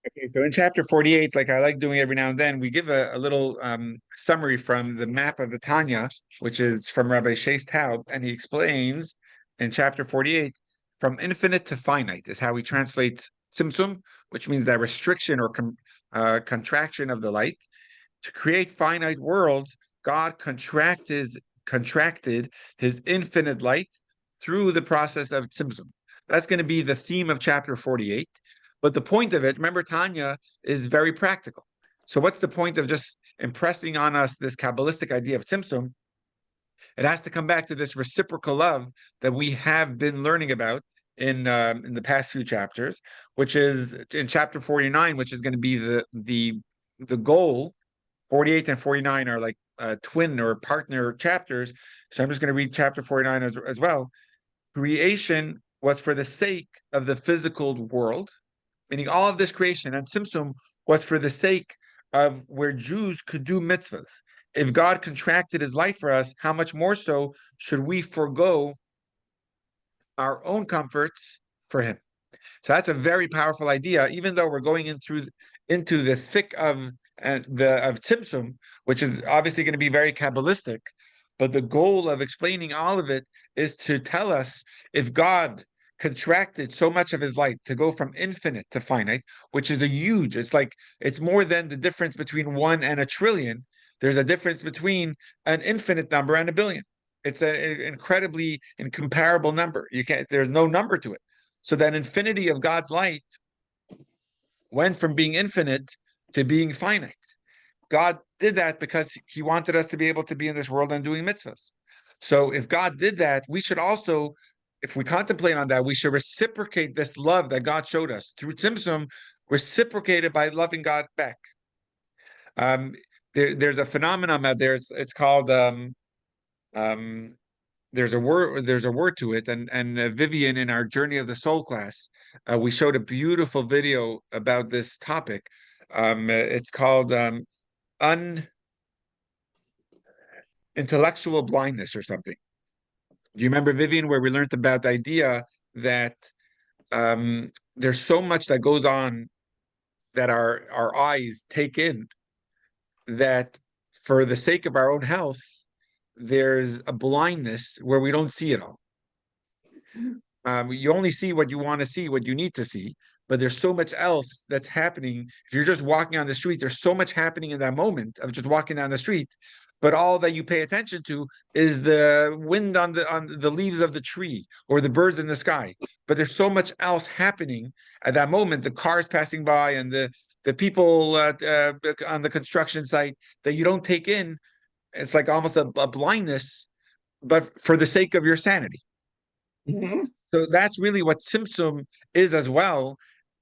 Okay, so in chapter 48, like I like doing every now and then, we give a little summary from the map of the Tanya, which is from Rabbi Shais Taub, and he explains in chapter 48, from infinite to finite is how he translates tzimtzum, which means that restriction or contraction of the light. To create finite worlds, God contracted his infinite light through the process of tzimtzum. That's going to be the theme of chapter 48. But the point of it, remember, Tanya is very practical. So what's the point of just impressing on us this Kabbalistic idea of tzimtzum? It has to come back to this reciprocal love that we have been learning about in the past few chapters, which is in chapter 49, which is going to be the goal. 48 and 49 are like twin or partner chapters. So I'm just going to read chapter 49 as well. Creation was for the sake of the physical world, meaning all of this creation, and Tzimtzum was for the sake of where Jews could do mitzvahs. If God contracted his life for us, how much more so should we forego our own comforts for him? So that's a very powerful idea, even though we're going into the thick of of Tzimtzum, which is obviously going to be very Kabbalistic. But the goal of explaining all of it is to tell us if God contracted so much of his light to go from infinite to finite, which is it's more than the difference between one and a trillion. There's a difference between an infinite number and a billion. It's an incredibly incomparable number. There's no number to it. So that infinity of God's light went from being infinite to being finite. God did that because he wanted us to be able to be in this world and doing mitzvahs. So if God did that, we should also, if we contemplate on that, we should reciprocate this love that God showed us through Tzimtzum, reciprocated by loving God back. Um, there's a phenomenon out there. It's called um, there's a word to it, and Vivian, in our Journey of the Soul class, we showed a beautiful video about this topic. It's called intellectual blindness or something. Do you remember, Vivian, where we learned about the idea that there's so much that goes on that our eyes take in, that for the sake of our own health, there's a blindness where we don't see it all. You only see what you want to see, what you need to see, but there's so much else that's happening. If you're just walking on the street, there's so much happening in that moment of just walking down the street. But all that you pay attention to is the wind on the leaves of the tree or the birds in the sky. But there's so much else happening at that moment. The cars passing by and the people on the construction site that you don't take in. It's like almost a blindness, but for the sake of your sanity. Mhm. So that's really what Tzimtzum is as well.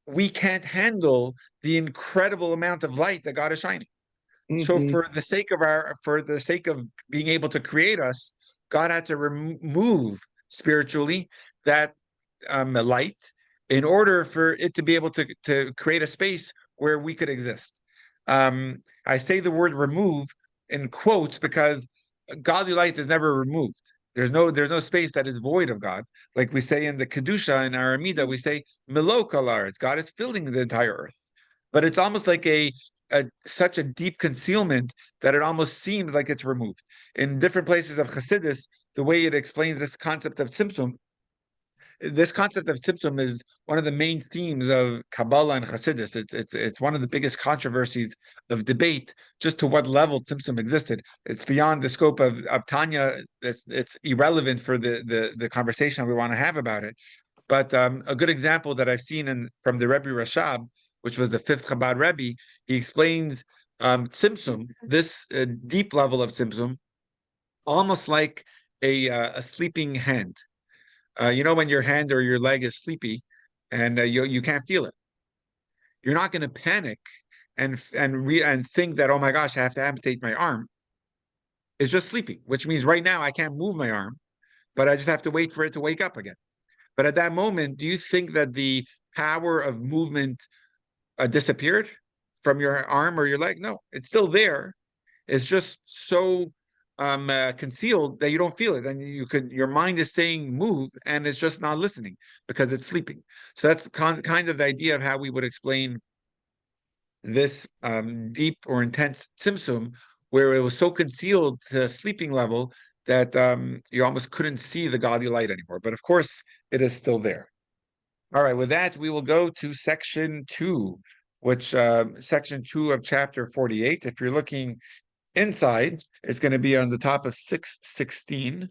We can't handle the incredible amount of light that God is shining. So Mhm. for the sake of being able to create us, God had to remove spiritually that light in order for it to be able to create a space where we could exist. I say the word remove in quotes because godly light is never removed. There's no space that is void of God. Like we say in the Kedusha in our Amida, we say Milo Kalar. God is filling the entire earth. But it's almost like such a deep concealment that it almost seems like it's removed. In different places of Chassidus, the way it explains this concept of Tzimtzum is one of the main themes of Kabbalah and Hasidus. It's one of the biggest controversies of debate, just to what level Tzimtzum existed. It's beyond the scope of Tanya. It's irrelevant for the conversation we want to have about it. But a good example that I've seen from the Rebbe Rashab, which was the fifth Chabad Rebbe, he explains Tzimtzum, this deep level of Tzimtzum, almost like a sleeping hand. When your hand or your leg is sleepy and you can't feel it, you're not going to panic and think that, oh my gosh, I have to amputate my arm. It's just sleeping, which means right now I can't move my arm, but I just have to wait for it to wake up again. But at that moment, do you think that the power of movement disappeared from your arm or your leg? No, it's still there. It's just so concealed that you don't feel it, and your mind is saying move, and it's just not listening because it's sleeping. So that's kind of the idea of how we would explain this deep or intense tzimtzum, where it was so concealed to a sleeping level that you almost couldn't see the godly light anymore. But of course, it is still there. All right, with that, we will go to section 2, which section 2 of chapter 48. If you're looking inside, it's going to be on the top of 616.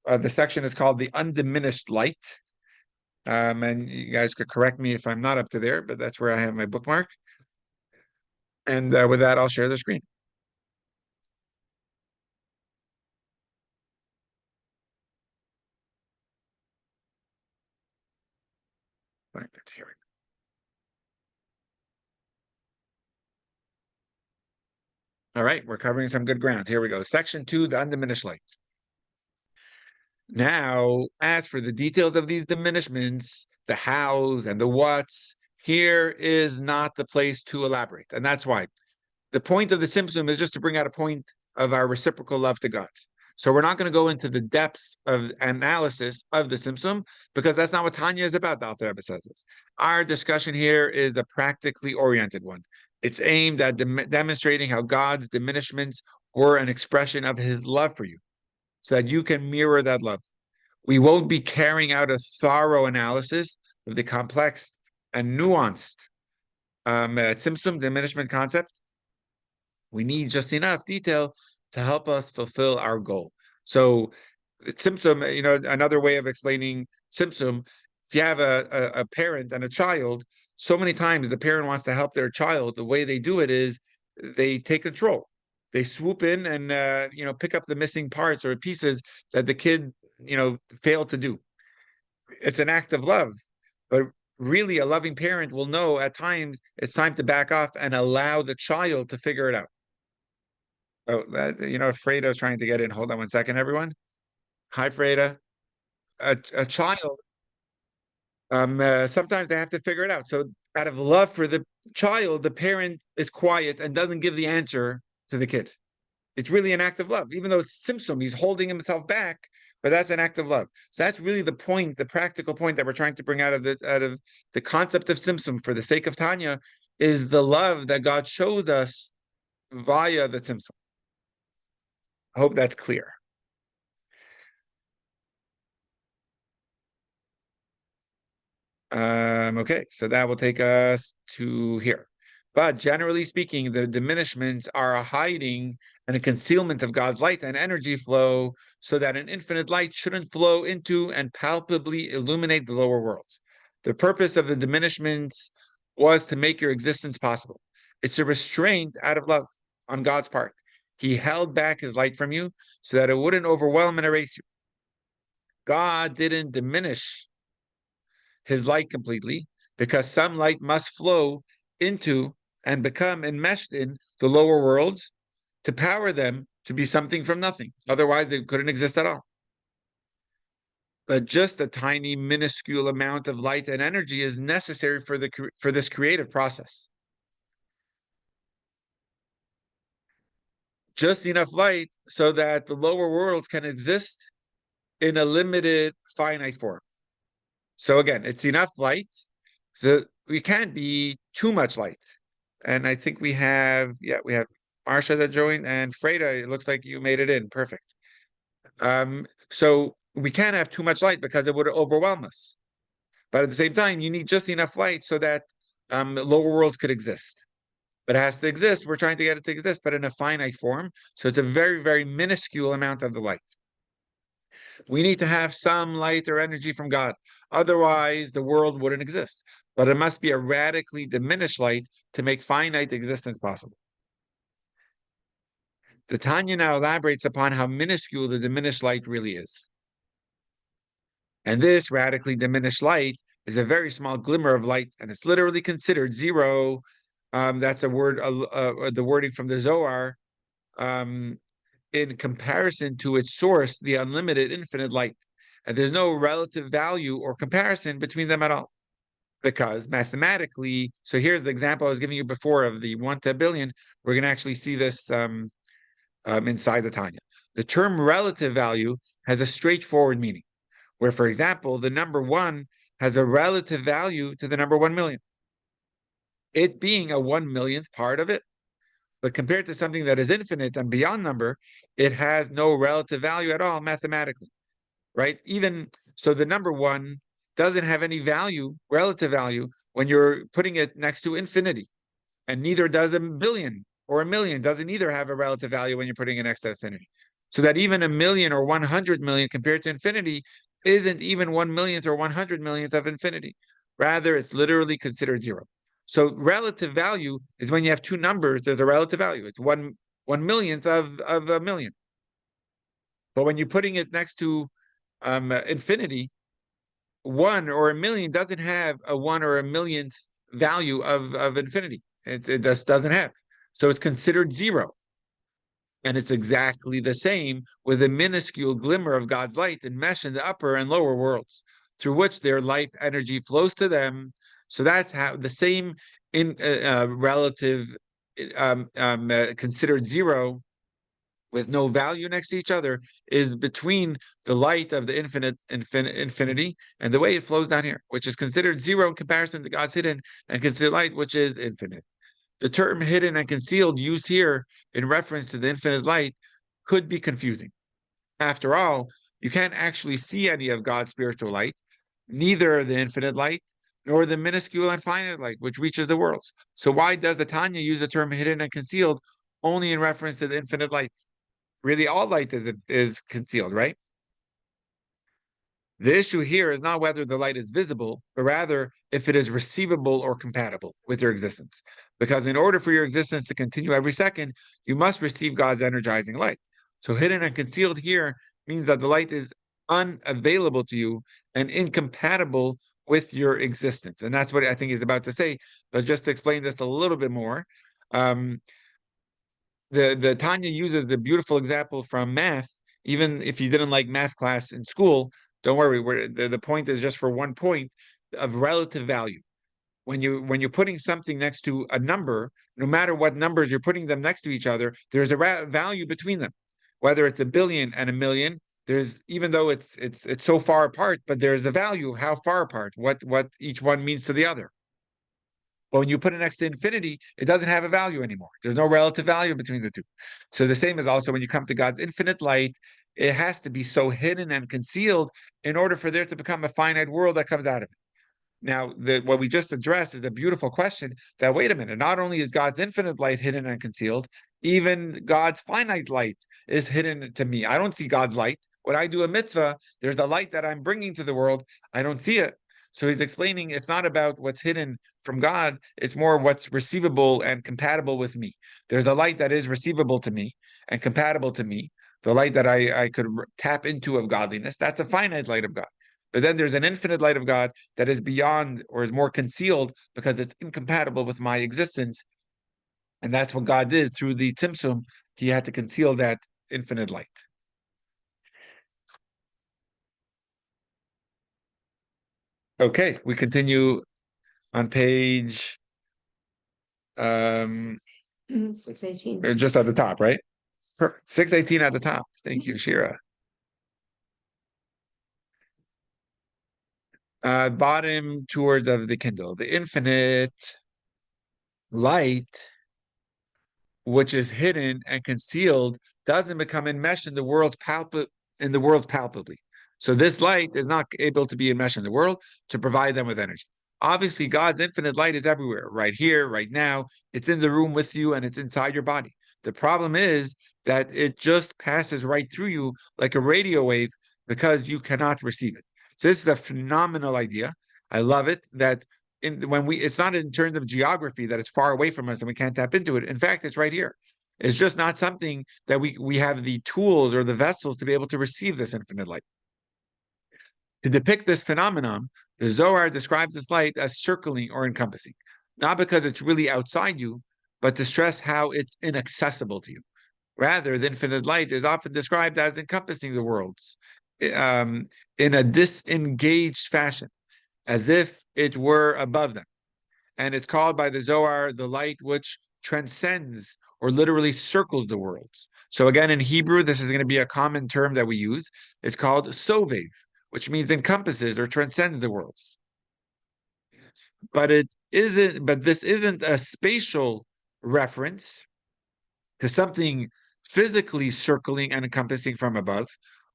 The section is called the undiminished light. And you guys could correct me if I'm not up to there, but that's where I have my bookmark. And with that, I'll share the screen. Right, let's hear it. All right, we're covering some good ground. Here we go. Section 2, the undiminished light. Now, as for the details of these diminishments, the hows and the whats, here is not the place to elaborate. And that's why. The point of the Simpson is just to bring out a point of our reciprocal love to God. So we're not going to go into the depths of analysis of the Simpson because that's not what Tanya is about, the Alter Rebbe says this. Our discussion here is a practically oriented one. It's aimed at demonstrating how God's diminishments were an expression of his love for you so that you can mirror that love. We won't be carrying out a thorough analysis of the complex and nuanced Tzimtzum diminishment concept. We need just enough detail to help us fulfill our goal. So Tzimtzum, another way of explaining Tzimtzum, if you have a parent and a child, so many times the parent wants to help their child. The way they do it is they take control. They swoop in and pick up the missing parts or pieces that the kid failed to do. It's an act of love, but really a loving parent will know at times it's time to back off and allow the child to figure it out. Oh, Freda's trying to get in. Hold on one second, everyone. Hi, Freda. A child, sometimes they have to figure it out. So out of love for the child, the parent is quiet and doesn't give the answer to the kid. It's really an act of love, even though it's Simpson. He's holding himself back, but that's an act of love. So that's really the point, the practical point that we're trying to bring out of the concept of Simpson for the sake of Tanya is the love that God shows us via the Simpson. I hope that's clear. Okay, so that will take us to here. But generally speaking, the diminishments are a hiding and a concealment of God's light and energy flow so that an infinite light shouldn't flow into and palpably illuminate the lower worlds. The purpose of the diminishments was to make your existence possible. It's a restraint out of love on God's part. He held back his light from you so that it wouldn't overwhelm and erase you. God didn't diminish his light completely because some light must flow into and become enmeshed in the lower worlds to power them to be something from nothing. Otherwise, they couldn't exist at all. But just a tiny, minuscule amount of light and energy is necessary for this creative process. Just enough light so that the lower worlds can exist in a limited, finite form. So again, it's enough light. So we can't be too much light. And I think we have Marsha that joined and Freda, it looks like you made it in. Perfect. So we can't have too much light because it would overwhelm us. But at the same time, you need just enough light so that lower worlds could exist. But it has to exist. We're trying to get it to exist, but in a finite form. So it's a very, very minuscule amount of the light. We need to have some light or energy from God. Otherwise, the world wouldn't exist. But it must be a radically diminished light to make finite existence possible. The Tanya now elaborates upon how minuscule the diminished light really is. And this radically diminished light is a very small glimmer of light, and it's literally considered zero. That's a word, the wording from the Zohar, in comparison to its source, the unlimited infinite light. And there's no relative value or comparison between them at all. Because mathematically, so here's the example I was giving you before of the 1 to a billion. We're going to actually see this inside the Tanya. The term relative value has a straightforward meaning, where, for example, the number 1 has a relative value to the number 1 million. it being a 1 millionth part of it. But compared to something that is infinite and beyond number, it has no relative value at all mathematically, right? Even so, the number one doesn't have any value, relative value, when you're putting it next to infinity. And neither does a billion or a million doesn't either have a relative value when you're putting it next to infinity. So that even a million or 100 million compared to infinity isn't even 1 millionth or 100 millionth of infinity. Rather, it's literally considered zero. So relative value is when you have two numbers, there's a relative value. It's one millionth of a million. But when you're putting it next to infinity, one or a million doesn't have a one or a millionth value of infinity. It just doesn't have. So it's considered zero. And it's exactly the same with a minuscule glimmer of God's light enmeshed in the upper and lower worlds, through which their life energy flows to them. So that's how the same in relative considered zero with no value next to each other is between the light of the infinity and the way it flows down here, which is considered zero in comparison to God's hidden and considered light, which is infinite. The term hidden and concealed used here in reference to the infinite light could be confusing. After all, you can't actually see any of God's spiritual light, neither the infinite light nor the minuscule and finite light, which reaches the worlds. So why does the Tanya use the term hidden and concealed only in reference to the infinite light? Really, all light is concealed, right? The issue here is not whether the light is visible, but rather if it is receivable or compatible with your existence. Because in order for your existence to continue every second, you must receive God's energizing light. So hidden and concealed here means that the light is unavailable to you and incompatible with your existence. And that's what I think he's about to say. But just to explain this a little bit more, the Tanya uses the beautiful example from math. Even if you didn't like math class in school, don't worry. The point is just for 1 point of relative value. When you're putting something next to a number, no matter what numbers you're putting them next to each other, there's a value between them. Whether it's a billion and a million, there's even though it's so far apart, but there's a value of how far apart, what each one means to the other. But when you put it next to infinity, it doesn't have a value anymore. There's no relative value between the two. So the same is also when you come to God's infinite light, it has to be so hidden and concealed in order for there to become a finite world that comes out of it. Now, what we just addressed is a beautiful question that, wait a minute, not only is God's infinite light hidden and concealed, even God's finite light is hidden to me. I don't see God's light. When I do a mitzvah, there's the light that I'm bringing to the world. I don't see it. So he's explaining it's not about what's hidden from God, it's more what's receivable and compatible with me. There's a light that is receivable to me and compatible to me, the light that I could tap into of godliness. That's a finite light of God. But then there's an infinite light of God that is beyond or is more concealed because it's incompatible with my existence. And that's what God did through the Tzimtzum. He had to conceal that infinite light. Okay, we continue on page 618. just at the top, right? Perfect. 618 at the top. Thank you, Shira. Bottom towards of the Kindle. The infinite light, which is hidden and concealed, doesn't become enmeshed in the world palpably. So this light is not able to be enmeshed in the world to provide them with energy. Obviously, God's infinite light is everywhere, right here, right now. It's in the room with you and it's inside your body. The problem is that it just passes right through you like a radio wave because you cannot receive it. So this is a phenomenal idea. I love it that it's not in terms of geography that it's far away from us and we can't tap into it. In fact, it's right here. It's just not something that we have the tools or the vessels to be able to receive this infinite light. To depict this phenomenon, the Zohar describes this light as circling or encompassing, not because it's really outside you, but to stress how it's inaccessible to you. Rather, the infinite light is often described as encompassing the worlds in a disengaged fashion, as if it were above them. And it's called by the Zohar the light which transcends or literally circles the worlds. So again, in Hebrew, this is going to be a common term that we use. It's called sovev, which means encompasses or transcends the worlds. but it isn't. But this isn't a spatial reference to something physically circling and encompassing from above,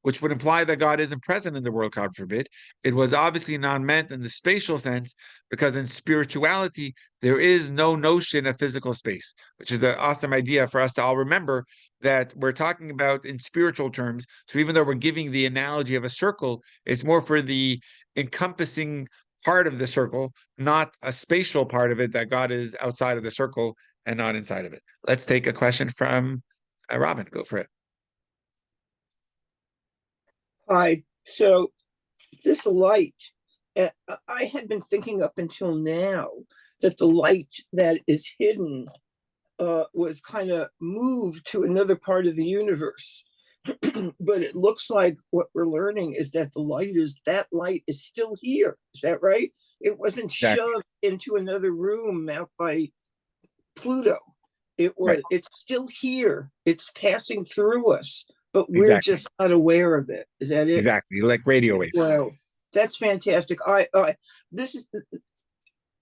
which would imply that God isn't present in the world, God forbid. It was obviously not meant in the spatial sense, because in spirituality, there is no notion of physical space, which is an awesome idea for us to all remember that we're talking about in spiritual terms. So even though we're giving the analogy of a circle, it's more for the encompassing part of the circle, not a spatial part of it, that God is outside of the circle and not inside of it. Let's take a question from Robin. Go for it. Hi. So this light, I had been thinking up until now that the light that is hidden was kind of moved to another part of the universe. But it looks like what we're learning is that that light is still here. Is that right? It wasn't Exactly. shoved into another room out by Pluto. Right. It's still here. It's passing through us, but we're Exactly. just not aware of it. Is that it? Exactly. Like radio waves. Wow, that's fantastic. This is,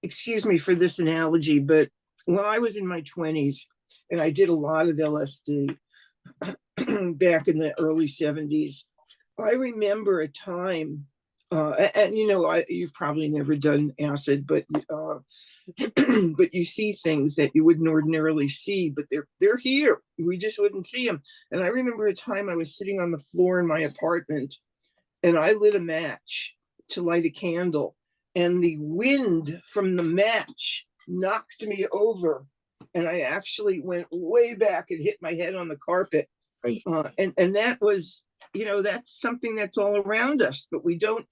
excuse me for this analogy, but when I was in my 20s and I did a lot of LSD back in the early 70s, I remember a time, and you've probably never done acid, but but you see things that you wouldn't ordinarily see, but they're here. We just wouldn't see them. And I remember a time I was sitting on the floor in my apartment, and I lit a match to light a candle, and the wind from the match knocked me over, and I actually went way back and hit my head on the carpet. Right. And that was, that's something that's all around us, but we don't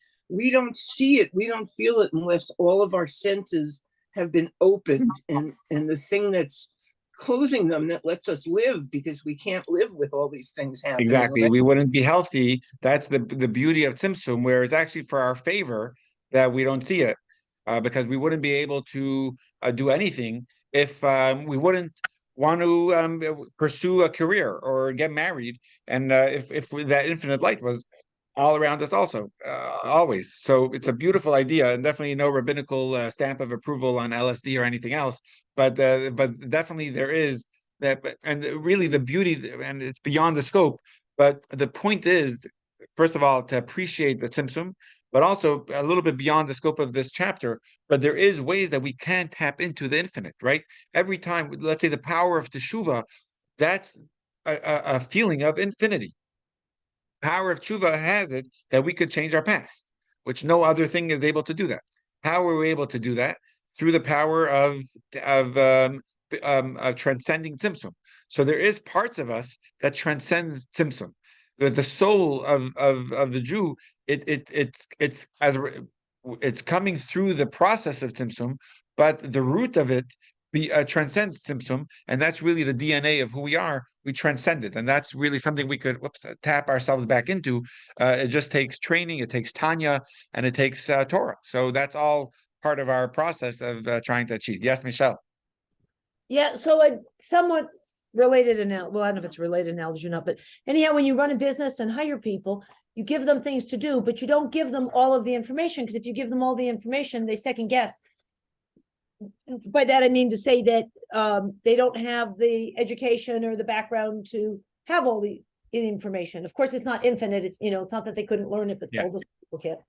see it, we don't feel it unless all of our senses have been opened, and the thing that's closing them that lets us live, because we can't live with all these things happening, Exactly. right? We wouldn't be healthy. That's the beauty of Tzimtzum, where it's actually for our favor that we don't see it, because we wouldn't be able to do anything if we wouldn't want to pursue a career or get married, and if that infinite light was all around us also, always. So it's a beautiful idea, and definitely no rabbinical stamp of approval on LSD or anything else, but definitely there is that. And really the beauty, and it's beyond the scope, but the point is, first of all, to appreciate the Tzimtzum, but also a little bit beyond the scope of this chapter. But there is ways that we can tap into the infinite, right? Every time, let's say the power of teshuva, that's a feeling of infinity. Power of tshuva has it that we could change our past, which no other thing is able to do that. How are we able to do that? Through the power of transcending tzimtzum. So there is parts of us that transcends tzimtzum. The soul of the Jew, it's coming through the process of tzimtzum, but the root of it transcends Tzimtzum, and that's really the DNA of who we are. We transcend it, and that's really something we could tap ourselves back into. It just takes training, it takes Tanya, and it takes Torah. So that's all part of our process of trying to achieve. Yes, Michelle. Yeah, so a somewhat related analogy, well, I don't know if it's related analogy or not, but anyhow, when you run a business and hire people, you give them things to do, but you don't give them all of the information, because if you give them all the information, they second guess. By that I mean to say that they don't have the education or the background to have all the information. Of course, it's not infinite. It's not that they couldn't learn it, but Yeah. all those people can't.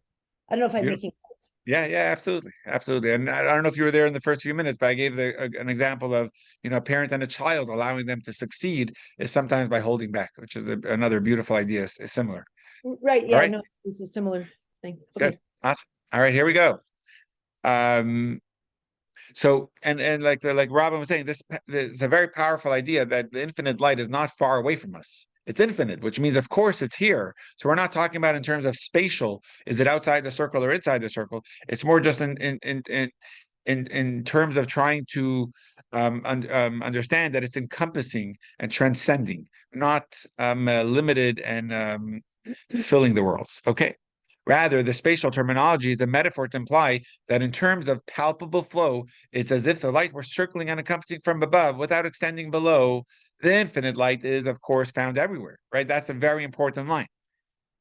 I don't know if I'm Beautiful. making sense. Yeah, absolutely, absolutely. And I don't know if you were there in the first few minutes, but I gave an example of a parent and a child allowing them to succeed is sometimes by holding back, which is another beautiful idea. Is similar. Right? All Yeah, right. no, it's a similar thing. Good. Okay. Awesome. All right, here we go. So like Robin was saying, this is a very powerful idea that the infinite light is not far away from us. It's infinite, which means of course it's here. So we're not talking about in terms of spatial. Is it outside the circle or inside the circle? It's more just in terms of trying to understand that it's encompassing and transcending, not limited and filling the worlds. Okay. Rather, the spatial terminology is a metaphor to imply that in terms of palpable flow, it's as if the light were circling and encompassing from above without extending below. The infinite light is, of course, found everywhere, right? That's a very important line.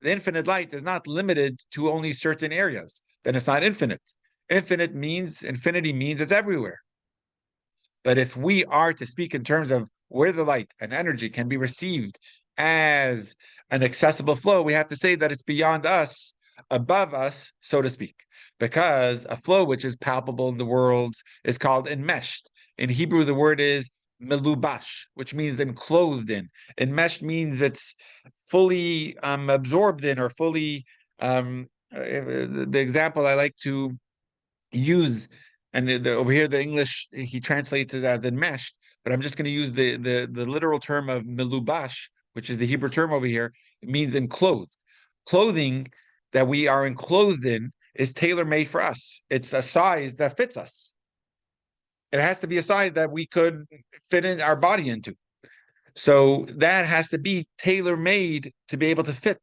The infinite light is not limited to only certain areas. Then it's not infinite. Infinity means it's everywhere. But if we are to speak in terms of where the light and energy can be received as an accessible flow, we have to say that it's beyond us, above us, so to speak, because a flow which is palpable in the world is called enmeshed. In Hebrew, the word is melubash, which means enclosed in. Enmeshed means it's fully absorbed in, or fully. The example I like to use, and over here the English he translates it as enmeshed, but I'm just going to use the literal term of melubash, which is the Hebrew term over here. It means enclosed. Clothing that we are enclosed in is tailor-made for us. It's a size that fits us. It has to be a size that we could fit in our body into. So that has to be tailor-made to be able to fit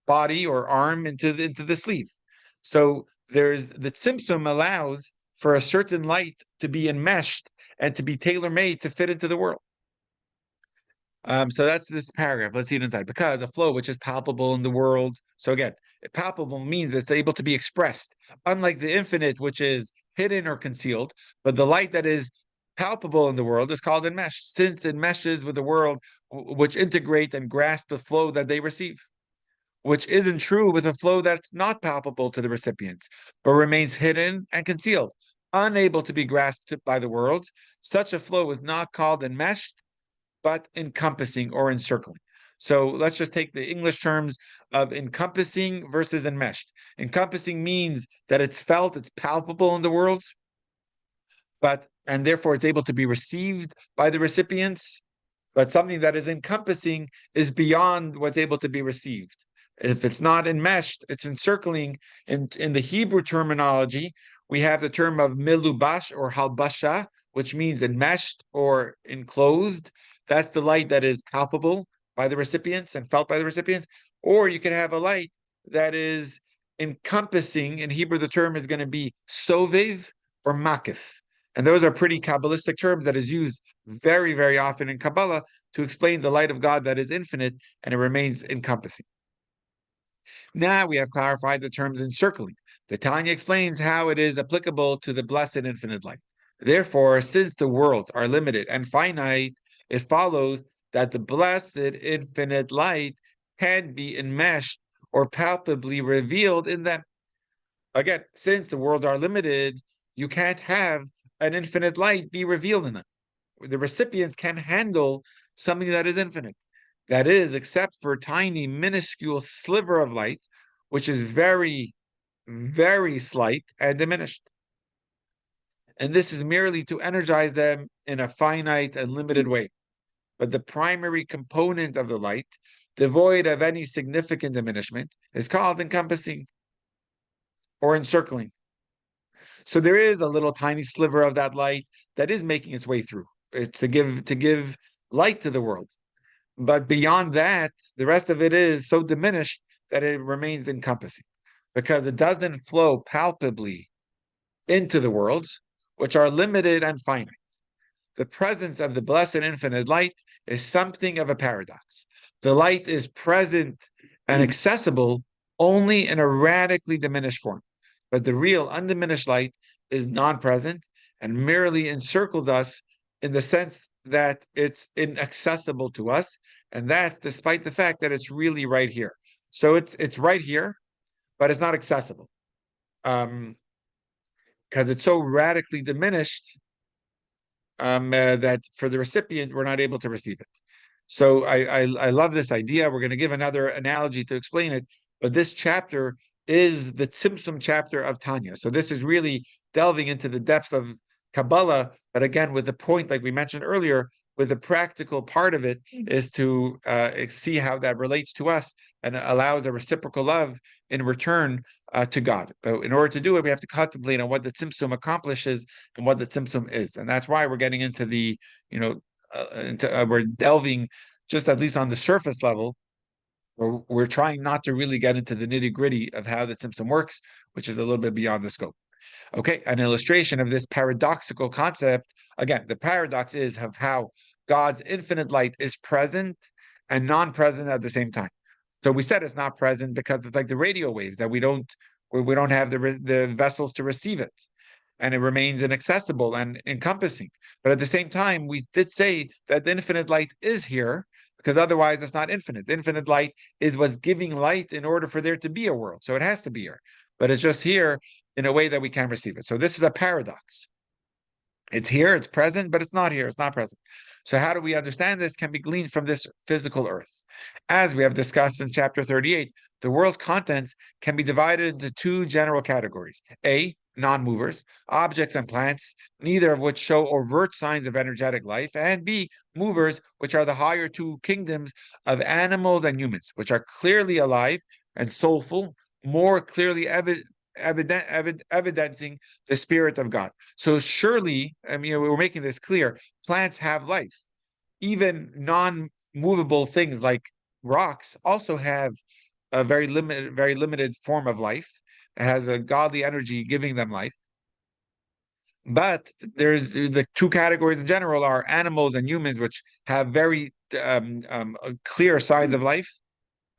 body or arm into the sleeve. So there's the tzimtzum allows for a certain light to be enmeshed and to be tailor-made to fit into the world. So that's this paragraph. Let's see it inside. Because a flow which is palpable in the world. So again, palpable means it's able to be expressed. Unlike the infinite, which is hidden or concealed, but the light that is palpable in the world is called enmeshed, since it meshes with the world, which integrate and grasp the flow that they receive, which isn't true with a flow that's not palpable to the recipients, but remains hidden and concealed, unable to be grasped by the world. Such a flow is not called enmeshed, but encompassing or encircling. So let's just take the English terms of encompassing versus enmeshed. Encompassing means that it's felt, it's palpable in the world, and therefore it's able to be received by the recipients. But something that is encompassing is beyond what's able to be received. If it's not enmeshed, it's encircling. In the Hebrew terminology, we have the term of milubash or halbasha, which means enmeshed or enclosed. That's the light that is palpable by the recipients and felt by the recipients. Or you could have a light that is encompassing. In Hebrew, the term is going to be sovev or makif. And those are pretty Kabbalistic terms that is used very, very often in Kabbalah to explain the light of God that is infinite and it remains encompassing. Now we have clarified the terms encircling. The Tanya explains how it is applicable to the blessed infinite light. Therefore, since the worlds are limited and finite, it follows that the blessed infinite light can be enmeshed or palpably revealed in them. Again, since the worlds are limited, you can't have an infinite light be revealed in them. The recipients can handle something that is infinite. That is, except for a tiny, minuscule sliver of light, which is very, very slight and diminished. And this is merely to energize them in a finite and limited way. But the primary component of the light, devoid of any significant diminishment, is called encompassing or encircling. So there is a little tiny sliver of that light that is making its way through to give light to the world. But beyond that, the rest of it is so diminished that it remains encompassing because it doesn't flow palpably into the worlds, which are limited and finite. The presence of the blessed infinite light is something of a paradox. The light is present and accessible only in a radically diminished form, but the real undiminished light is non-present and merely encircles us in the sense that it's inaccessible to us, and that's despite the fact that it's really right here. So it's right here, but it's not accessible because it's so radically diminished that for the recipient we're not able to receive it. So I love this idea. We're going to give another analogy to explain it, but this chapter is the Tzimtzum chapter of Tanya. So this is really delving into the depths of Kabbalah, but again, with the point, like we mentioned earlier, with the practical part of it is to see how that relates to us and allows a reciprocal love in return to God. But in order to do it, we have to contemplate on what the Tzimtzum accomplishes and what the Tzimtzum is. And that's why we're getting into the, we're delving just at least on the surface level. We're trying not to really get into the nitty-gritty of how the Tzimtzum works, which is a little bit beyond the scope. Okay, an illustration of this paradoxical concept. Again, the paradox is of how God's infinite light is present and non-present at the same time. So we said it's not present because it's like the radio waves that we're we don't have the vessels to receive it, and it remains inaccessible and encompassing. But at the same time, we did say that the infinite light is here, because otherwise it's not infinite. Infinite light is what's giving light in order for there to be a world. So it has to be here, but it's just here in a way that we can receive it. So this is a paradox. It's here, it's present, but it's not here, it's not present. So how do we understand this? Can be gleaned from this physical earth. As we have discussed in chapter 38, the world's contents can be divided into two general categories. A, non-movers, objects and plants, neither of which show overt signs of energetic life, and B, movers, which are the higher two kingdoms of animals and humans, which are clearly alive and soulful, more clearly evidencing the spirit of God. So surely, I mean, we're making this clear, plants have life. Even non-movable things like rocks also have a very limited form of life. It has a godly energy giving them life. But there's the two categories in general are animals and humans, which have very clear signs of life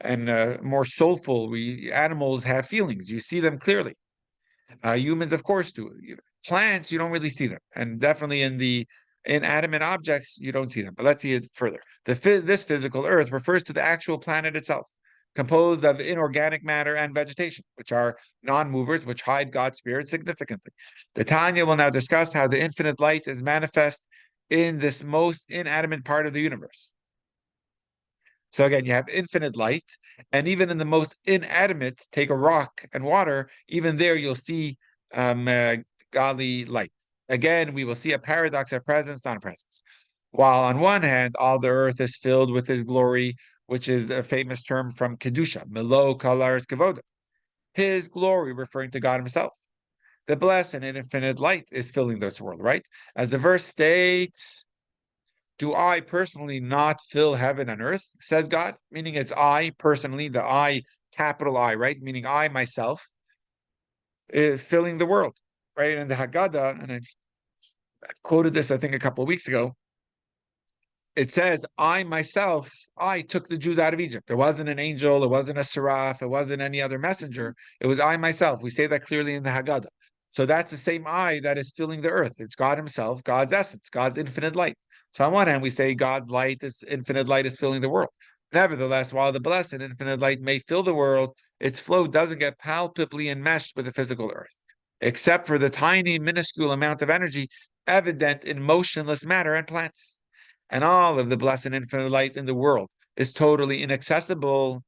and more soulful. Animals have feelings. You see them clearly. Humans, of course, do. Plants, you don't really see them. And definitely in the inanimate objects, you don't see them. But let's see it further. This physical earth refers to the actual planet itself, composed of inorganic matter and vegetation, which are non-movers, which hide God's spirit significantly. The Tanya will now discuss how the infinite light is manifest in this most inanimate part of the universe. So again, you have infinite light, and even in the most inanimate, take a rock and water, even there you'll see godly light. Again, we will see a paradox of presence, non-presence. While on one hand, all the earth is filled with his glory, which is a famous term from Kedusha, Melo Kalaris Kevoda. His glory, referring to God himself. The blessed and infinite light is filling this world, right? As the verse states, do I personally not fill heaven and earth, says God, meaning it's I personally, the I, capital I, right? Meaning I myself is filling the world, right? And the Haggadah, and I've quoted this, I think, a couple of weeks ago. It says, I myself, I took the Jews out of Egypt. There wasn't an angel, it wasn't a seraph, it wasn't any other messenger. It was I myself. We say that clearly in the Haggadah. So that's the same I that is filling the earth. It's God himself, God's essence, God's infinite light. So on one hand, we say God's light, this infinite light is filling the world. Nevertheless, while the blessed and infinite light may fill the world, its flow doesn't get palpably enmeshed with the physical earth, except for the tiny, minuscule amount of energy evident in motionless matter and plants. And all of the blessed infinite light in the world is totally inaccessible.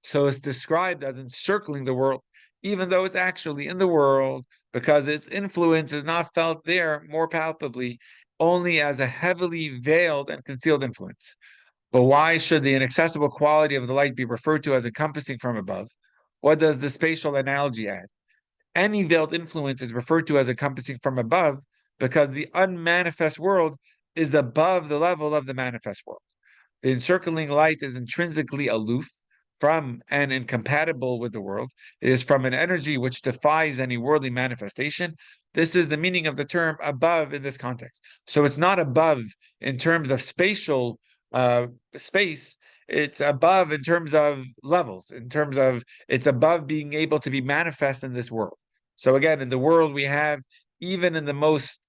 So it's described as encircling the world, even though it's actually in the world, because its influence is not felt there more palpably, only as a heavily veiled and concealed influence. But why should the inaccessible quality of the light be referred to as encompassing from above? What does the spatial analogy add? Any veiled influence is referred to as encompassing from above because the unmanifest world is above the level of the manifest world. The encircling light is intrinsically aloof from and incompatible with the world. It is from an energy which defies any worldly manifestation. This is the meaning of the term above in this context. So it's not above in terms of spatial space. It's above in terms of levels, in terms of it's above being able to be manifest in this world. So again, in the world we have, even in the most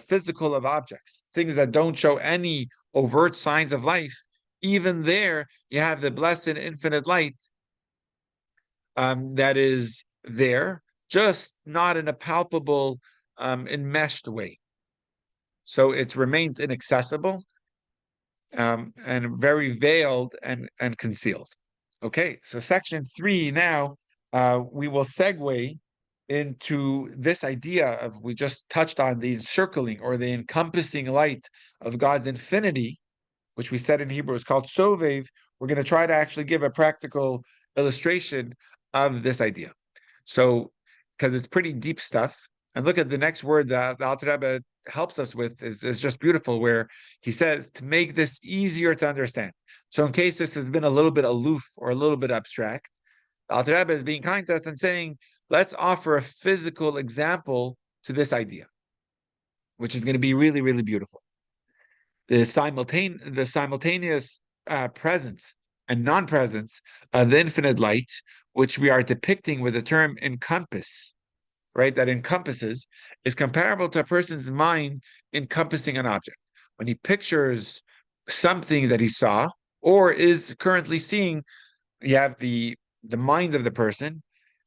physical of objects, things that don't show any overt signs of life, even there you have the blessed infinite light that is there, just not in a palpable, enmeshed way. So it remains inaccessible and very veiled and concealed. Okay, so section 3 now, we will segue into this idea of, we just touched on the encircling or the encompassing light of God's infinity, which we said in Hebrew is called Sovev. We're going to try to actually give a practical illustration of this idea. So, because it's pretty deep stuff. And look at the next word that the Alter Rebbe helps us with is just beautiful, where he says to make this easier to understand. So in case this has been a little bit aloof or a little bit abstract, the Alter Rebbe is being kind to us and saying, let's offer a physical example to this idea, which is going to be really, really beautiful. The simultaneous presence and non-presence of the infinite light, which we are depicting with the term encompass, right? That encompasses, is comparable to a person's mind encompassing an object. When he pictures something that he saw or is currently seeing, you have the mind of the person,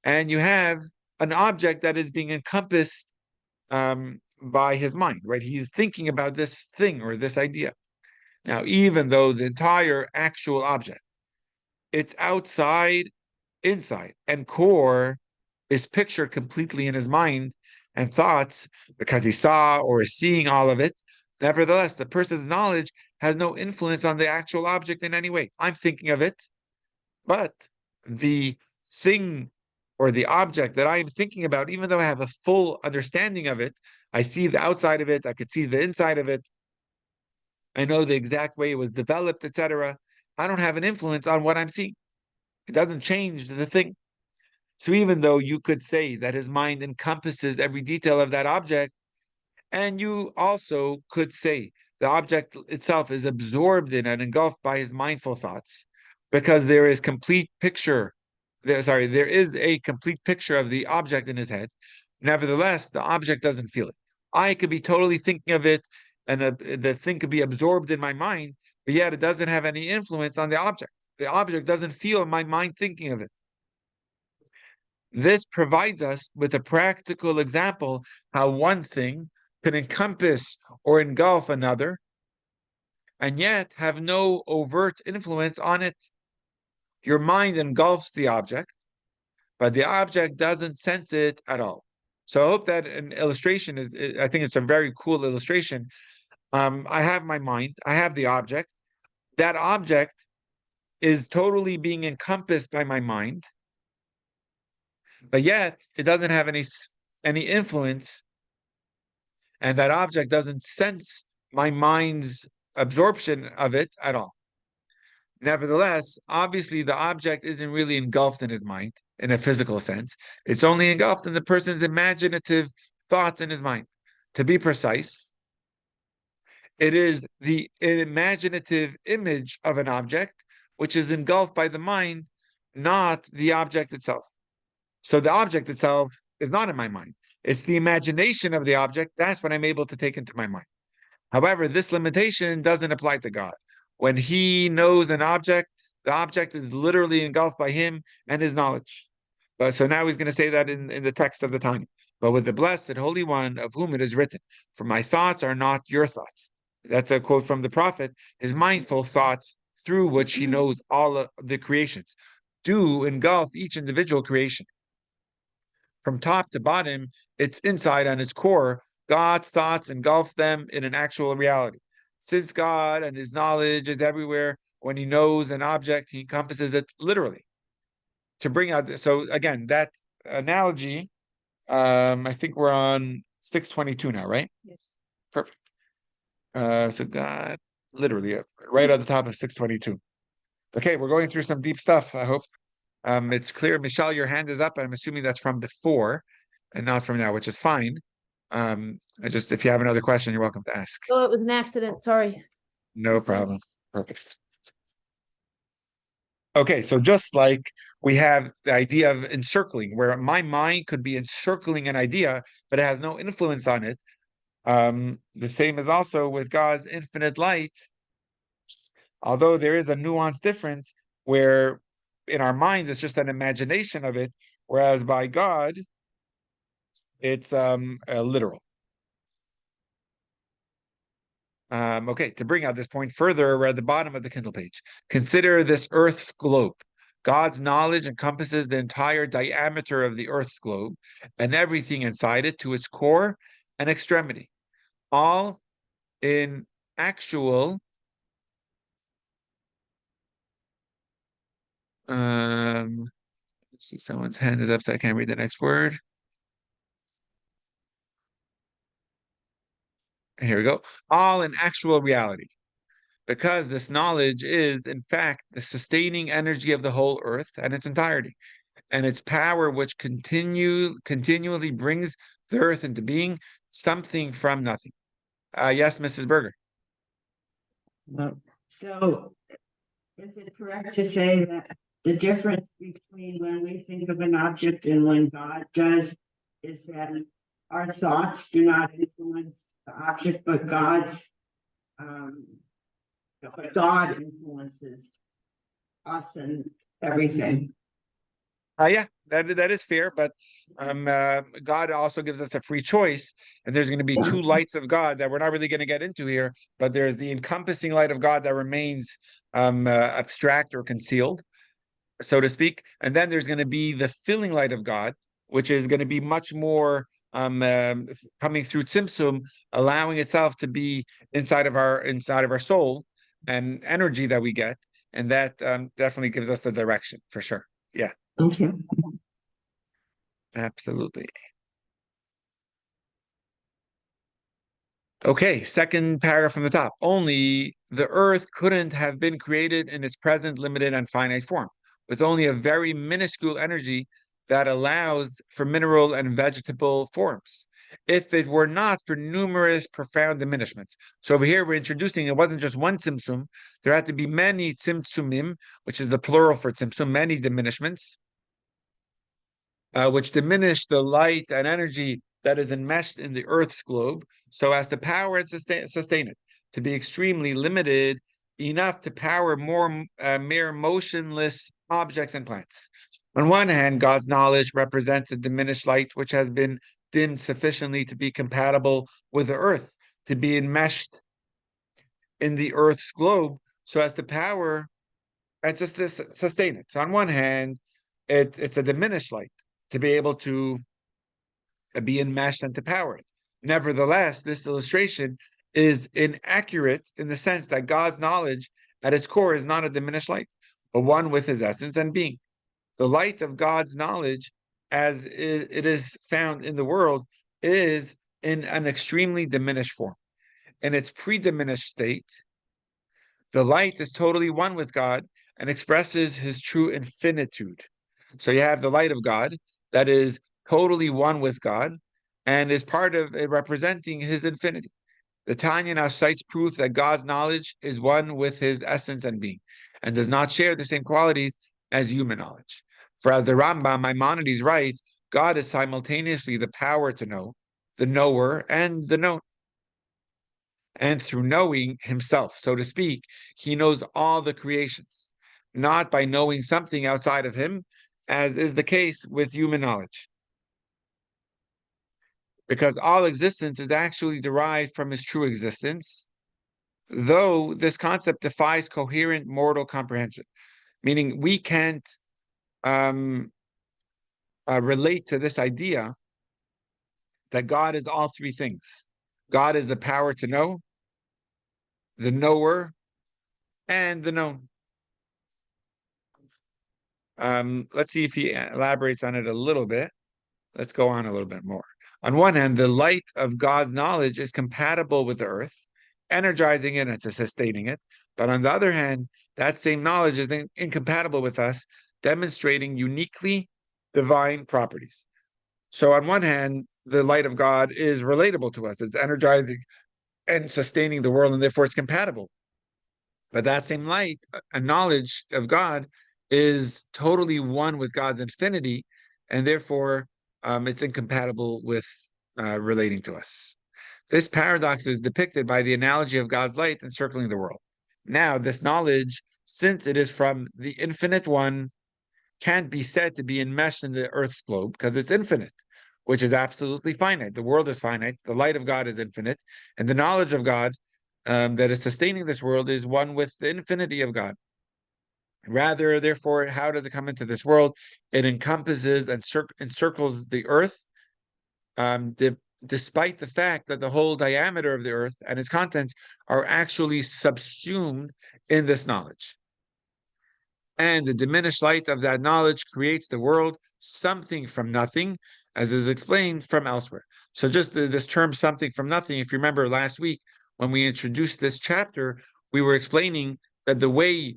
and you have an object that is being encompassed by his mind, right? He's thinking about this thing or this idea. Now, even though the entire actual object, it's outside, inside, and core is pictured completely in his mind and thoughts because he saw or is seeing all of it. Nevertheless, the person's knowledge has no influence on the actual object in any way. I'm thinking of it, but the thing or the object that I am thinking about, even though I have a full understanding of it, I see the outside of it, I could see the inside of it, I know the exact way it was developed, etc. I don't have an influence on what I'm seeing. It doesn't change the thing. So even though you could say that his mind encompasses every detail of that object, and you also could say the object itself is absorbed in and engulfed by his mindful thoughts, because there is there is a complete picture of the object in his head. Nevertheless, the object doesn't feel it. I could be totally thinking of it, and the thing could be absorbed in my mind, but yet it doesn't have any influence on the object. The object doesn't feel my mind thinking of it. This provides us with a practical example how one thing can encompass or engulf another and yet have no overt influence on it. Your mind engulfs the object, but the object doesn't sense it at all. So I hope that an illustration I think it's a very cool illustration. I have my mind, I have the object. That object is totally being encompassed by my mind, but yet it doesn't have any influence, and that object doesn't sense my mind's absorption of it at all. Nevertheless, obviously, the object isn't really engulfed in his mind in a physical sense. It's only engulfed in the person's imaginative thoughts in his mind. To be precise, it is the imaginative image of an object which is engulfed by the mind, not the object itself. So the object itself is not in my mind. It's the imagination of the object. That's what I'm able to take into my mind. However, this limitation doesn't apply to God. When he knows an object, the object is literally engulfed by him and his knowledge. But so now he's going to say that in the text of the Tanya. But with the blessed Holy One of whom it is written, for my thoughts are not your thoughts. That's a quote from the prophet. His mindful thoughts through which he knows all of the creations do engulf each individual creation. From top to bottom, its inside and its core, God's thoughts engulf them in an actual reality. Since God and his knowledge is everywhere, when he knows an object, he encompasses it literally. To bring out this, so again, that analogy, I think we're on 622 now, right? Yes. Perfect. So God, literally, right at the top of 622. Okay, we're going through some deep stuff, I hope. It's clear, Michelle, your hand is up, and I'm assuming that's from before and not from now, which is fine. If you have another question, you're welcome to ask. Oh, it was an accident. Sorry. No problem. Perfect. Okay, so just like we have the idea of encircling, where my mind could be encircling an idea, but it has no influence on it. The same is also with God's infinite light, although there is a nuanced difference where in our mind it's just an imagination of it, whereas by God, it's literal. Okay, to bring out this point further, we're at the bottom of the Kindle page. Consider this Earth's globe. God's knowledge encompasses the entire diameter of the Earth's globe and everything inside it to its core and extremity, all in actual see, someone's hand is up, so I can't read the next word. Here we go. All in actual reality. Because this knowledge is, in fact, the sustaining energy of the whole earth and its entirety, and its power which continually brings the earth into being, something from nothing. Yes, Mrs. Berger. So Is it correct to say that the difference between when we think of an object and when God does is that our thoughts do not influence the object, but um, God influences us and everything? Yeah, that is fair, but God also gives us a free choice, and there's going to be two lights of God that we're not really going to get into here, but there's the encompassing light of God that remains abstract or concealed, so to speak, and then there's going to be the filling light of God, which is going to be much more coming through Tzimtzum, allowing itself to be inside of our soul and energy that we get, and that definitely gives us the direction for sure. Yeah. Okay. Absolutely. Okay, second paragraph from the top. Only the earth couldn't have been created in its present limited and finite form, with only a very minuscule energy that allows for mineral and vegetable forms, if it were not for numerous profound diminishments. So over here, we're introducing, it wasn't just one tzimtzum, there had to be many tzimtzumim, which is the plural for tzimtzum, many diminishments, which diminish the light and energy that is enmeshed in the Earth's globe, so as to power and sustain it, to be extremely limited, enough to power more mere motionless objects and plants. On one hand, God's knowledge represents a diminished light which has been dimmed sufficiently to be compatible with the Earth, to be enmeshed in the Earth's globe, so as to power and sustain it. So on one hand, it's a diminished light to be able to be enmeshed and to power it. Nevertheless, this illustration is inaccurate in the sense that God's knowledge at its core is not a diminished light, but one with his essence and being. The light of God's knowledge, as it is found in the world, is in an extremely diminished form. In its pre-diminished state, the light is totally one with God and expresses his true infinitude. So you have the light of God that is totally one with God and is part of representing his infinity. The Tanya now cites proof that God's knowledge is one with his essence and being, and does not share the same qualities as human knowledge. For as the Rambam Maimonides writes, God is simultaneously the power to know, the knower, and the known. And through knowing himself, so to speak, he knows all the creations, not by knowing something outside of him, as is the case with human knowledge. Because all existence is actually derived from his true existence, though this concept defies coherent mortal comprehension, meaning we can't relate to this idea that God is all three things. God is the power to know, the knower, and the known. Let's see if he elaborates on it a little bit. Let's go on a little bit more. On one hand, the light of God's knowledge is compatible with the earth, energizing it and sustaining it. But on the other hand, that same knowledge is incompatible with us, demonstrating uniquely divine properties. So on one hand, the light of God is relatable to us. It's energizing and sustaining the world, and therefore it's compatible. But that same light, a knowledge of God, is totally one with God's infinity, and therefore it's incompatible with relating to us. This paradox is depicted by the analogy of God's light encircling the world. Now, this knowledge, since it is from the infinite one, can't be said to be enmeshed in the earth's globe because it's infinite, which is absolutely finite. The world is finite, the light of God is infinite, and the knowledge of God that is sustaining this world is one with the infinity of God. Rather, therefore, how does it come into this world? It encompasses and encircles the earth, despite the fact that the whole diameter of the earth and its contents are actually subsumed in this knowledge. And the diminished light of that knowledge creates the world, something from nothing, as is explained from elsewhere. So just this term, something from nothing, if you remember last week, when we introduced this chapter, we were explaining that the way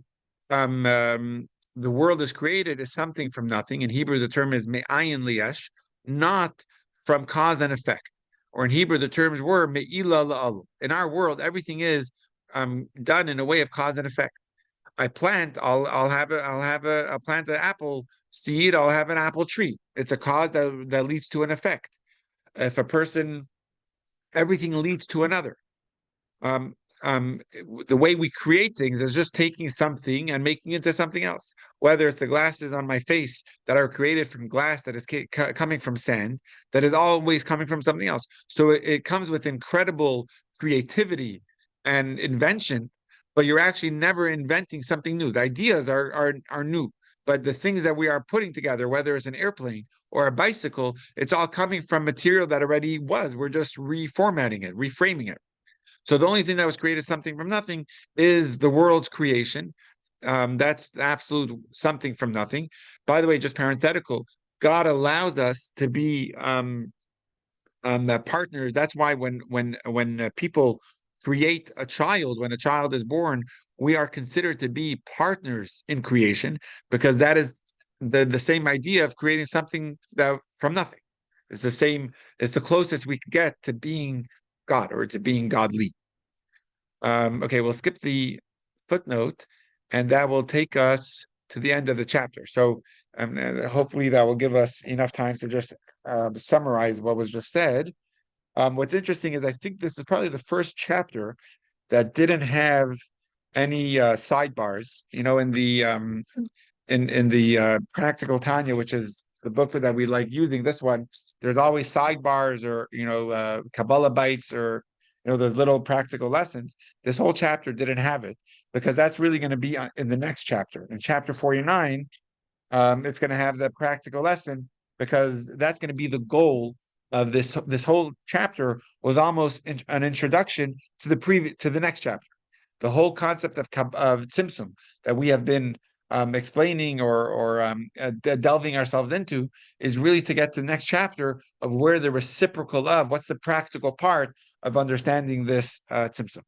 the world is created is something from nothing. In Hebrew, the term is me'ayin liyesh, not from cause and effect. Or in Hebrew, the terms were me'ila la'alu. In our world, everything is done in a way of cause and effect. I plant, I'll plant an apple seed, I'll have an apple tree. It's a cause that leads to an effect. If a person, everything leads to another. Um, the way we create things is just taking something and making it into something else. Whether it's the glasses on my face that are created from glass that is coming from sand, that is always coming from something else. So it comes with incredible creativity and invention, but you're actually never inventing something new. The ideas are new, but the things that we are putting together, whether it's an airplane or a bicycle, it's all coming from material that already was. We're just reformatting it, reframing it. So the only thing that was created something from nothing is the world's creation. That's the absolute something from nothing. By the way, just parenthetical, God allows us to be partners. That's why when people create a child, when a child is born, we are considered to be partners in creation, because that is the same idea of creating something that from nothing. It's the same. It's the closest we could get to being God, or to being godly. Okay, we'll skip the footnote, and that will take us to the end of the chapter. So hopefully that will give us enough time to just summarize what was just said. What's interesting is I think this is probably the first chapter that didn't have any sidebars. You know, in the Practical Tanya, which is the booklet that we like using, this one, there's always sidebars, or Kabbalah bites, or those little practical lessons. This whole chapter didn't have it, because that's really going to be in the next chapter. In chapter 49, it's going to have the practical lesson, because that's going to be the goal of this whole chapter. Was almost an introduction to the next chapter. The whole concept of Tzimtzum that we have been explaining or delving ourselves into is really to get to the next chapter of where the reciprocal of what's the practical part of understanding this Tzimtzum.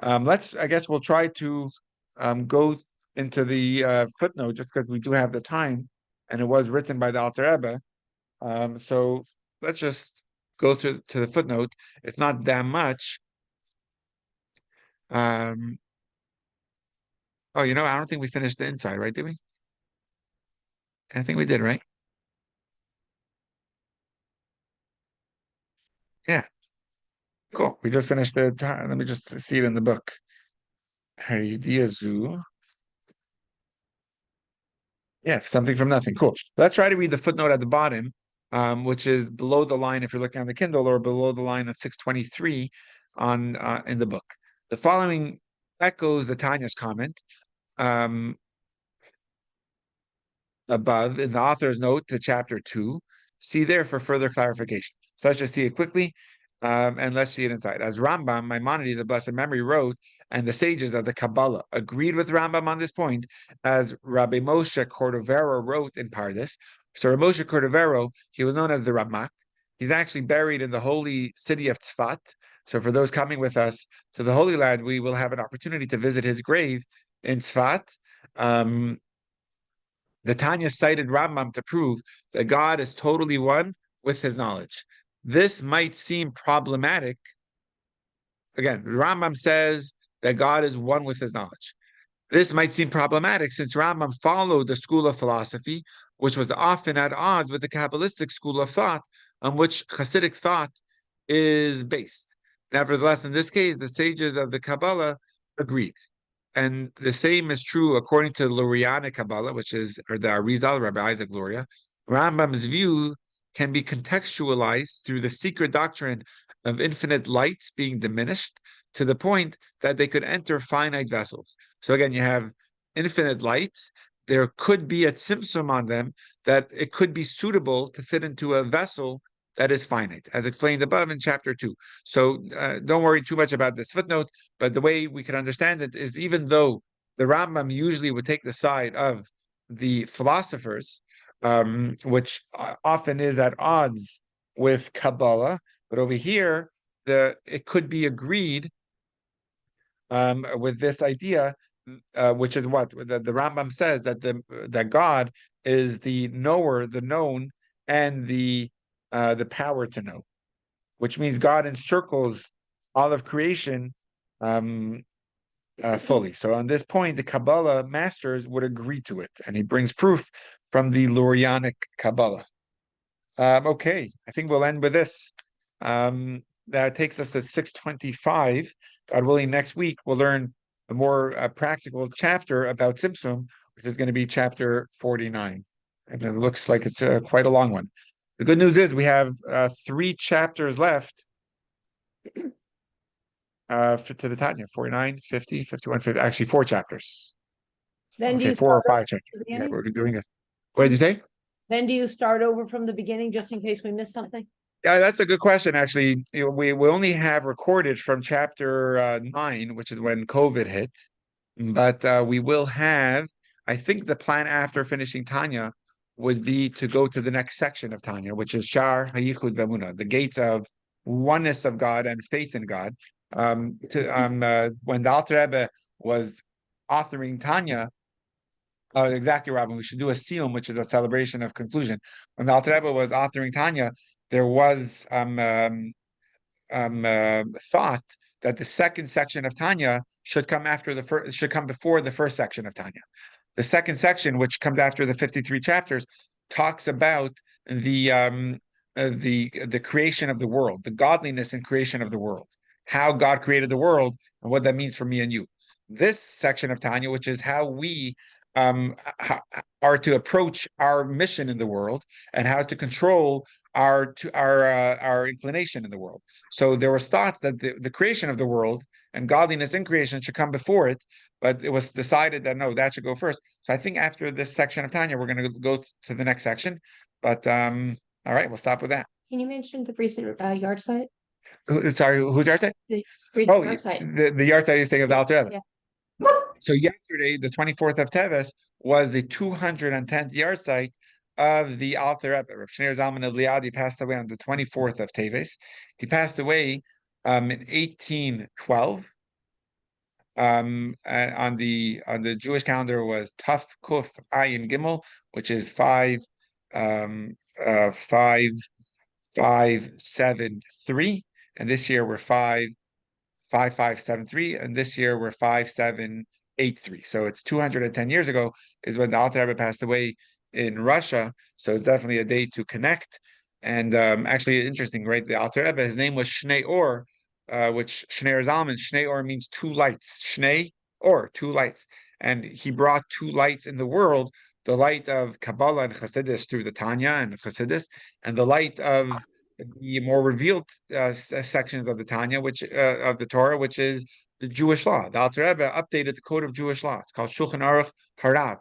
I guess we'll try to go into the footnote, just because we do have the time, and it was written by the Alter Rebbe. So let's just go through to the footnote. It's not that much. Oh, I don't think we finished the inside, right? Did we? I think we did, right? Yeah. Cool. We just finished the time. Let me just see it in the book. Haridiazu. Yeah, something from nothing. Cool. Let's try to read the footnote at the bottom, which is below the line if you're looking on the Kindle, or below the line at 623 on in the book. The following echoes the Tanya's comment above in the author's note to chapter 2. See there for further clarification. So let's just see it quickly, and let's see it inside. As Rambam, Maimonides of blessed memory, wrote, and the sages of the Kabbalah agreed with Rambam on this point, as Rabbi Moshe Cordovero wrote in Pardes. So Rabbi Moshe Cordovero, he was known as the Ramak. He's actually buried in the holy city of Tzfat. So for those coming with us to the Holy Land, we will have an opportunity to visit his grave in Tzfat. The Tanya cited Rambam to prove that God is totally one with his knowledge. This might seem problematic. Again, Rambam says that God is one with his knowledge. This might seem problematic since Rambam followed the school of philosophy, which was often at odds with the Kabbalistic school of thought on which Hasidic thought is based. Nevertheless, in this case, the sages of the Kabbalah agreed. And the same is true according to Lurianic Kabbalah, or the Arizal, Rabbi Isaac Luria. Rambam's view can be contextualized through the secret doctrine of infinite lights being diminished to the point that they could enter finite vessels. So again, you have infinite lights. There could be a tzimtzum on them that it could be suitable to fit into a vessel that is finite, as explained above in chapter 2. So don't worry too much about this footnote, but the way we can understand it is, even though the Rambam usually would take the side of the philosophers, which often is at odds with Kabbalah, but over here, it could be agreed with this idea, which is what the Rambam says, that God is the knower, the known, and the power to know, which means God encircles all of creation fully. So on this point, the Kabbalah masters would agree to it, and he brings proof from the Lurianic Kabbalah. Okay, I think we'll end with this. That takes us to 6:25. God willing, next week we'll learn a more practical chapter about Tzimtzum, which is going to be chapter 49. And it looks like it's quite a long one. The good news is we have 3 chapters left to the Tanya, 49, 50, 51, 50, actually 4 chapters. Then do Okay, you 4 or start 5 chapters. the Yeah, beginning? we're doing it. What did you say? Then do you start over from the beginning just in case we miss something? Yeah, that's a good question. Actually, we only have recorded from chapter 9, which is when COVID hit, but we will have. I think the plan after finishing Tanya would be to go to the next section of Tanya, which is Shar Hayichud V'Emunah, the gates of oneness of God and faith in God. When the Alter Rebbe was authoring Tanya. Exactly, Robin. We should do a siyum, which is a celebration of conclusion. When the Alter Rebbe was authoring Tanya, there was thought that the second section of Tanya should come after the first, should come before the first section of Tanya. The second section, which comes after the 53 chapters, talks about the creation of the world, the godliness and creation of the world, how God created the world, and what that means for me and you. This section of Tanya, which is how we are to approach our mission in the world and how to control our inclination in the world. So there was thoughts that the creation of the world and godliness in creation should come before it, but it was decided that no, that should go first. So I think after this section of Tanya, we're going to go to the next section. But all right, we'll stop with that. Can you mention the recent yard site? Sorry, who's yard site? The recent yard site. The yard site you're saying of the Alter Rebbe. Yeah. So yesterday, the 24th of Teves, was the 210th yard site of the Alter Rebbe. Reb Shneur Zalman of Liadi passed away on the 24th of Teves. He passed away in 1812. And on the Jewish calendar was Tuf Kuf Ayin Gimel, which is 5573, and this year we're 5573, and this year we're 5783. So it's 210 years ago is when the Alter Rebbe passed away in Russia. So it's definitely a day to connect. And actually interesting, right? The Alter Rebbe, his name was Shnei Or, which Shneur Zalman, Shnei Or means 2 lights. Shnei Or, 2 lights. And he brought 2 lights in the world, the light of Kabbalah and Chassidus through the Tanya and Chassidus, and the light of the more revealed sections of the Tanya, which of the Torah, which is the Jewish law. The Alter Rebbe updated the code of Jewish law. It's called Shulchan Aruch Harav,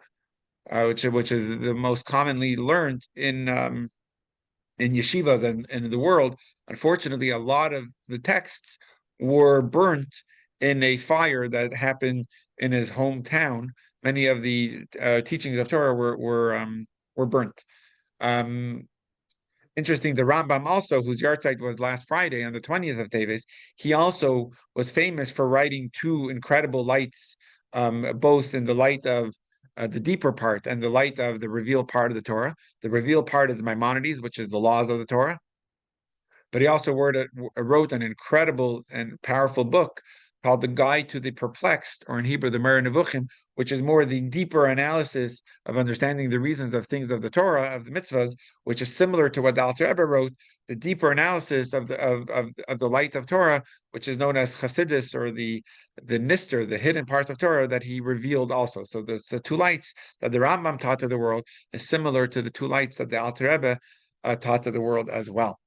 which is the most commonly learned in yeshivas and in the world. Unfortunately, a lot of the texts were burnt in a fire that happened in his hometown. Many of the teachings of Torah were burnt. Interesting, the Rambam also, whose yahrzeit was last Friday on the 20th of Teves, he also was famous for writing 2 incredible lights, both in the light of the deeper part and the light of the revealed part of the Torah. The revealed part is Maimonides, which is the laws of the Torah. But he also wrote an incredible and powerful book called The Guide to the Perplexed, or in Hebrew, the Moreh Nevuchim, which is more the deeper analysis of understanding the reasons of things of the Torah, of the mitzvahs, which is similar to what the Alter Rebbe wrote, the deeper analysis of the light of Torah, which is known as Chassidus, or the Nister, the hidden parts of Torah that he revealed also. So the 2 lights that the Rambam taught to the world is similar to the 2 lights that the Alter Rebbe taught to the world as well.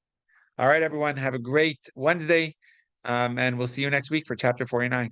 All right, everyone, have a great Wednesday, and we'll see you next week for chapter 49.